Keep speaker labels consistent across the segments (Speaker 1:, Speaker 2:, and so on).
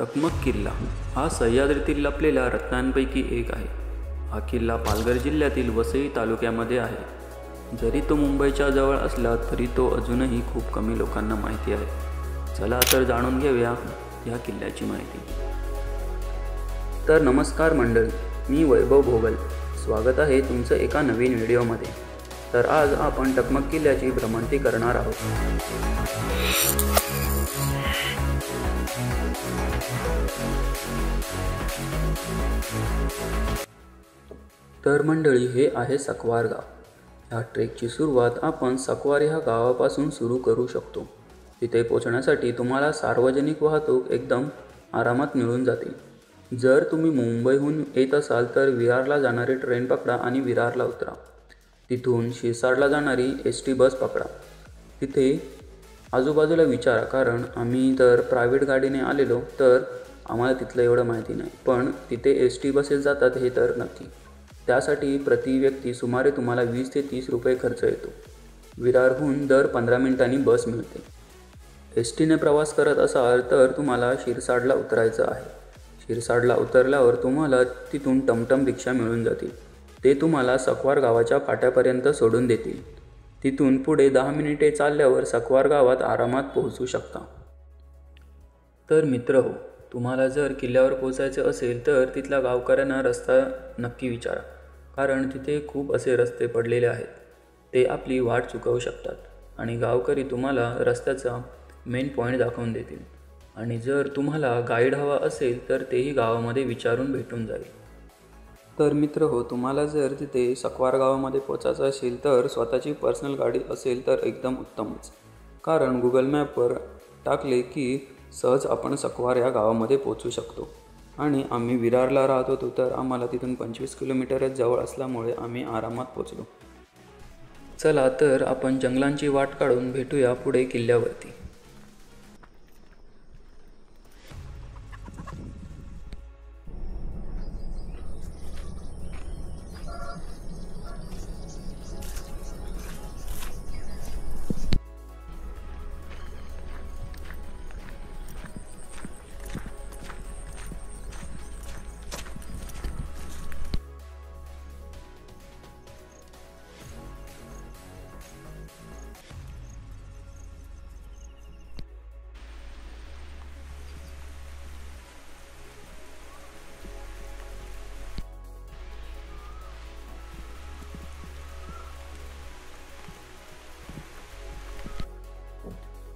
Speaker 1: टकमक किल्ला हा सह्याद्रीतील लपलेल्या रत्नांपैकी एक आहे. हा किल्ला पालघर जिल्ह्यातील वसई तालुक्यामध्ये आहे. जरी तो मुंबईच्या जवळ असला तरी तो अजूनही खूप कमी लोकांना माहिती आहे. चला तर जाणून घेऊया या किल्ल्याची माहिती. तर नमस्कार मंडळी, मी वैभव भोगल. स्वागत आहे तुमचं एका नवीन व्हिडिओमध्ये. तर आज आपण टकमक किल्ल्याची भ्रमंती करणार आहोत. तर मंडळी, हे आहे सकवार गाव. ह्या ट्रेकची सुरुवात आपण सकवार ह्या गावापासून सुरू करू शकतो. तिथे पोहोचण्यासाठी तुम्हाला सार्वजनिक वाहतूक एकदम आरामात मिळून जातील. जर तुम्ही मुंबईहून येत असाल तर विरारला जाणारी ट्रेन पकडा आणि विरारला उतरा. तिथून शिरसाडला जाणारी ST बस पकडा. तिथे आजूबाजूला विचारा, कारण आम्ही तर प्रायव्हेट गाडीने आलेलो तर आम्हाला तिथलं एवढं माहिती नाही, पण तिथे ST बसेस जातात हे तर नक्की. त्यासाठी प्रति व्यक्ती सुमारे तुम्हाला 20 ते 30 रुपये खर्च येतो. विरारहून दर 15 मिनिटांनी बस मिळते. STने प्रवास करत असाल तर तुम्हाला शिरसाडला उतरायचं आहे. शिरसाडला उतरल्यावर तुम्हाला तिथून टमटम रिक्षा मिळून जातील. ते तुम्हाला सकवार गावाच्या फाट्यापर्यंत सोडून देतील. तिथून पुढे 10 मिनिटे चालल्यावर सकवार गावात आरामात पोहोचू शकता. तर मित्रहो, तुम्हाला जर किल्ल्यावर पोहोचायचे असेल तर तिथल्या गावकऱ्यांना रस्ता नक्की विचारा, कारण तिथे खूप असे रस्ते पडलेले आहेत. ते आपली वाट चुकवू शकतात आणि गावकरी तुम्हाला रस्त्याचा मेन पॉईंट दाखवून देतील. आणि जर तुम्हाला गाईड हवा असेल तर तेही गावामध्ये विचारून भेटून जाईल. तर मित्रहो, तुम्हाला जर तिथे सकवार गावामध्ये पोचायचं असेल तर स्वतःची पर्सनल गाडी असेल तर एकदम उत्तमच, कारण गुगल मॅपवर टाकले की सहज आपण सकवार या गावामध्ये पोचू शकतो. आणि आम्ही विरारला राहत होतो तर आम्हाला तिथून 25 किलोमीटरच जवळ असल्यामुळे आम्ही आरामात पोचलो. चला तर आपण जंगलांची वाट काढून भेटूया पुढे किल्ल्यावरती.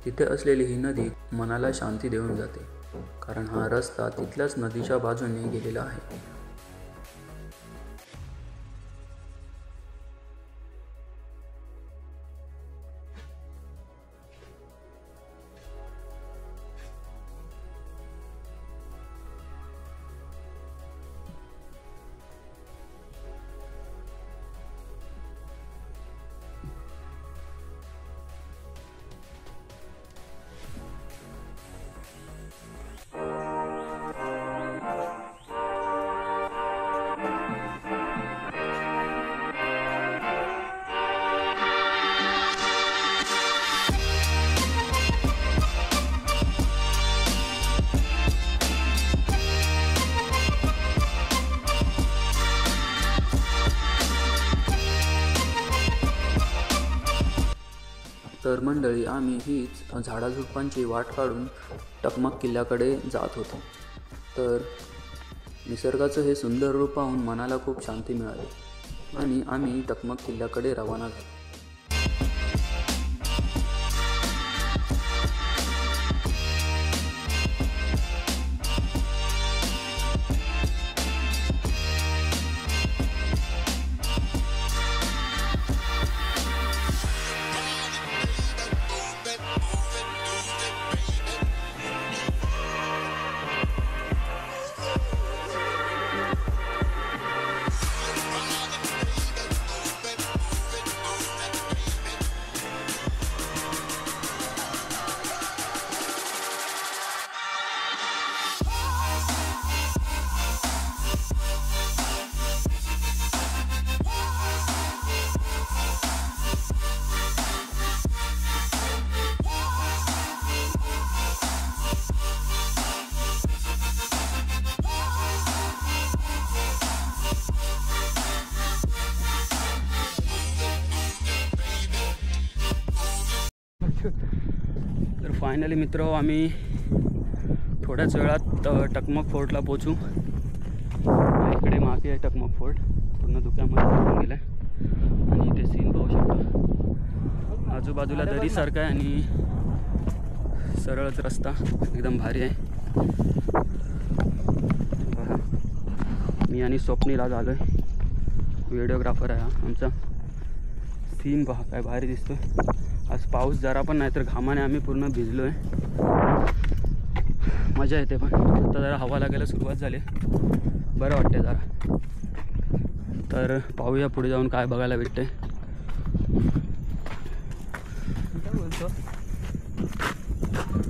Speaker 1: तिथे असलेली ही नदी मनाला शांती देऊन जाते, कारण हा रस्ता तिथल्याच नदीच्या बाजूने गेलेला आहे. तर मंडळी, आम्ही हीच झाडाझुडपांची वाट काढून टकमक किल्ल्याकडे जात होतो. तर निसर्गाचं हे सुंदर रूप पाहून मनाला खूप शांती मिळाली आणि आम्ही टकमक किल्ल्याकडे रवाना झालो. फायनली मित्र आम्ही थोड्याच वेळात टकमक फोर्टला पोचू। इकडे मागे आहे टकमक फोर्ट, पूर्ण धुक्यामध्ये भरून गेला आहे आणि इथे सीन पाहू शकता। आजूबाजूला दरीसारखं आहे आणि सरळच रस्ता एकदम भारी आहे। मी आणि स्वप्नील आज आलो आहे, व्हिडिओग्राफर आहे आमचा। सीन पहा काय भारी दिसतोय। आज पाऊस जरा पण नाही तर घामाने आम्ही पूर्ण भिजलो आहे। मजा येते, पण आता जरा हवा लागायला सुरुवात झाली, बरं वाटते जरा। तर पाहूया पुढे जाऊन काय बघायला भेटते।
Speaker 2: बोलतो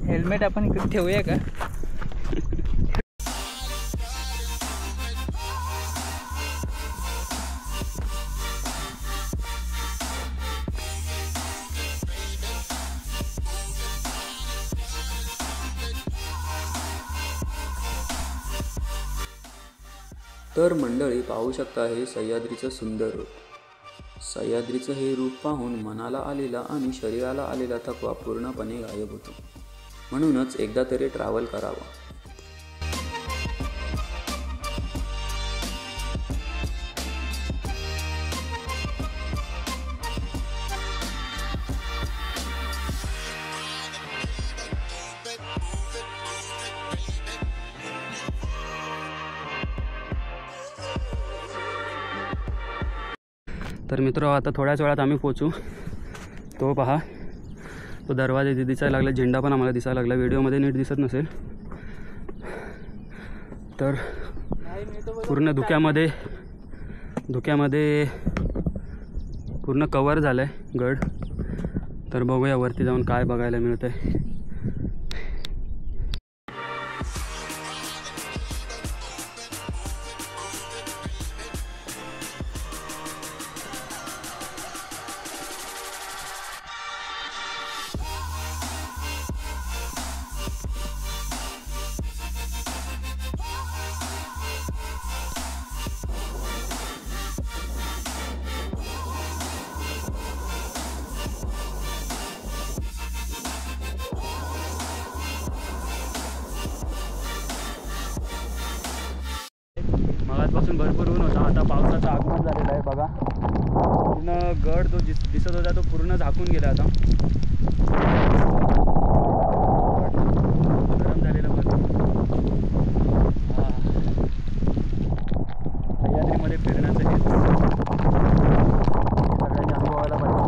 Speaker 2: हेल्मेट आपण इकडे ठेवूया का?
Speaker 1: तर मंडळी पाहू शकता हे सह्याद्रीचं सुंदर रूप। सह्याद्रीचं हे रूप पाहून मनाला आलेला आणि शरीराला आलेला थकवा पूर्णपणे गायब होतो। म्हणूनच एकदा तरी ट्रॅव्हल करावा। तर मित्र आता थोड्याच वेळात आम्ही पोचू। तो पहा, तो दरवाजा इथे दिसायला लागला, झेंडा पण आम्हाला दिसायला लागला। व्हिडिओमध्ये नीट दिसत नसेल तर पूर्ण धुक्यामध्ये पूर्ण कवर झालं आहे गड। तर बघूया वरती जाऊन काय बघायला मिळतं आहे। मगाचपासून भरपूर ऊन होता, आता पावसाचं आगमन झालेलं आहे बघा। पूर्ण गड जो दिसत होता तो पूर्ण झाकून गेला आता। गरम झालेलं सह्याद्रीमध्ये फिरण्याचं हे सगळ्यांनी अनुभवायला पाहिजे।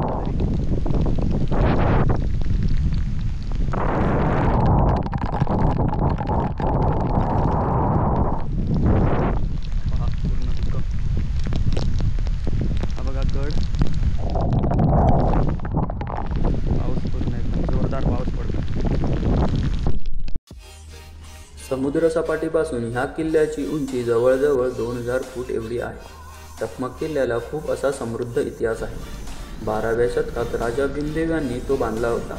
Speaker 1: समुद्रसपाटीपासून ह्या किल्ल्याची उंची जवळजवळ 2000 फूट एवढी आहे। टकमक किल्ल्याला खूप असा समृद्ध इतिहास आहे। 12व्या शतकात राजा भीमदेव यांनी तो बांधला होता।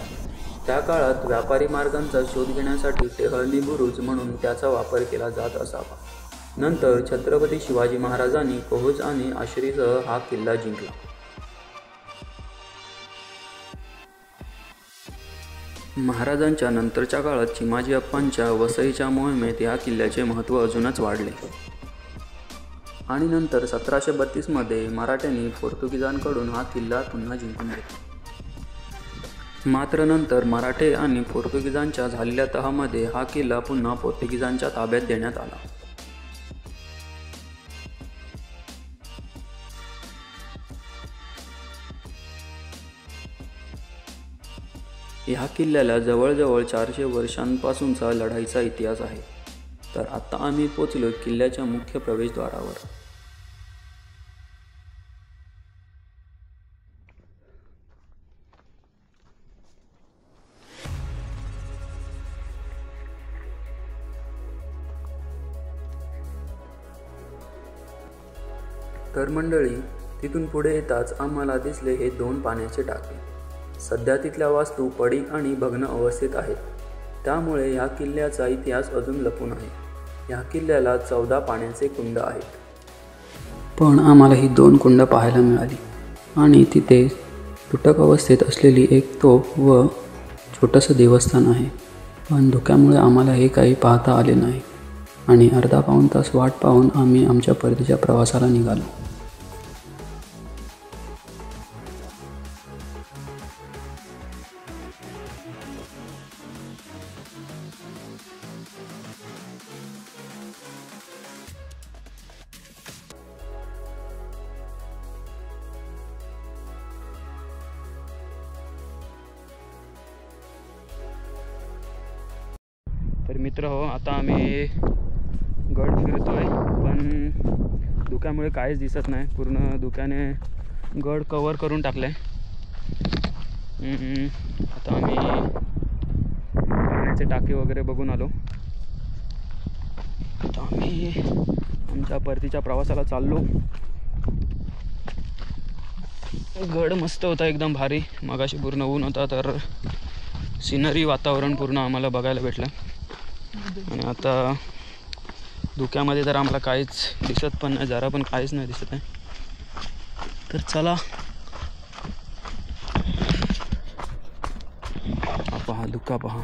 Speaker 1: त्या काळात व्यापारी मार्गांचा शोध घेण्यासाठी टेहळणी बुरुज म्हणून त्याचा वापर केला जात असावा। नंतर छत्रपती शिवाजी महाराजांनी कहोज आणि आश्रीसह हा किल्ला जिंकला। महाराजांच्या नंतरच्या काळात चिमाजी अप्पांच्या वसईच्या मोहिमेत या किल्ल्याचे महत्त्व अजूनच वाढले आणि नंतर 1732 मध्ये मराठ्यांनी पोर्तुगीजांकडून हा किल्ला पुन्हा जिंकून घेतला। मात्र नंतर मराठे आणि पोर्तुगीजांच्या झालेल्या तहामध्ये हा किल्ला पुन्हा पोर्तुगीजांच्या ताब्यात देण्यात आला। ह्या किल्ल्याला जवळजवळ 400 वर्षांपासूनचा लढाईचा इतिहास आहे। तर आता आम्ही पोचलो किल्ल्याच्या मुख्य प्रवेशद्वारावर। तर मंडळी तिथून पुढे येताच आम्हाला दिसले हे 2 पाण्याचे टाके। सध्या तिथल्या वास्तू पडीक आणि भग्न अवस्थेत आहेत, त्यामुळे या किल्ल्याचा इतिहास अजून लपून आहे। या किल्ल्याला 14 पाण्याचे कुंड आहेत, पण आम्हाला ही 2 कुंड पाहायला मिळाली आणि तिथे तुटक अवस्थेत असलेली एक तोफ व छोटंसं देवस्थान आहे, पण धुक्यामुळे आम्हाला हे काही पाहता आले नाही आणि अर्धा पाऊण तास वाट पाहून आम्ही आमच्या परतीच्या प्रवासाला निघालो. तर मित्र हो, आता आम्ही गड फिरतोय, पण धुक्यामुळे काहीच दिसत नाही. पूर्ण धुक्याने गड कवर करून टाकले. आता आम्ही पाण्याचे टाके वगैरे बघून आलो. आता आम्ही आमच्या परतीच्या प्रवासाला चाललो. गड मस्त होता, एकदम भारी. मगाशी पूर्ण ऊन होता, तर सिनरी वातावरण पूर्ण आम्हाला बघायला भेटलं. आणि आता धुक्यामध्ये तर आम्हाला काहीच दिसत पण नाही, जरा पण काहीच नाही दिसत आहे. तर चला, पहा धुका पहा.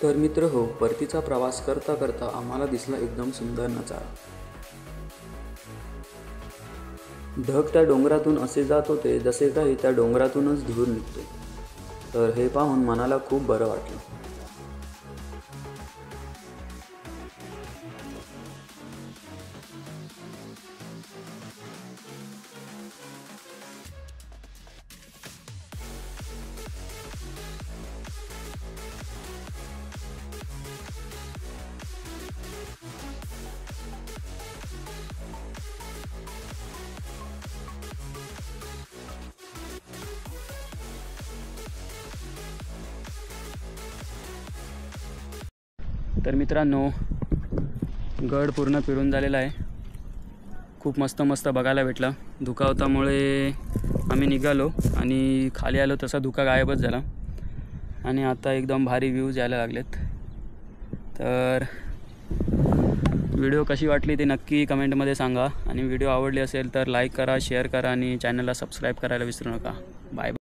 Speaker 1: तर मित्र हो, परतीचा प्रवास करता करता आम्हाला दिसला एकदम सुंदर नजारा. ढग त्या डोंगरातून असे जात होते जसे काही त्या डोंगरातूनच धूर निघतो. तर हे पाहून मनाला खूप बरं वाटलं. तर मित्रांनो, गड पूर्ण फिरून झालेला आहे. खूप मस्त मस्त बघायला भेटलं. धुका होतामुळे आम्ही निघालो आणि खाली आलो तसा धुका गायबच झाला आणि आता एकदम भारी व्ह्यूज यायला लागलेत. तर व्हिडिओ कशी वाटली ते नक्की कमेंटमध्ये सांगा आणि व्हिडिओ आवडली असेल तर लाईक करा, शेअर करा आणि चॅनलला सबस्क्राईब करायला विसरू नका. Bye bye.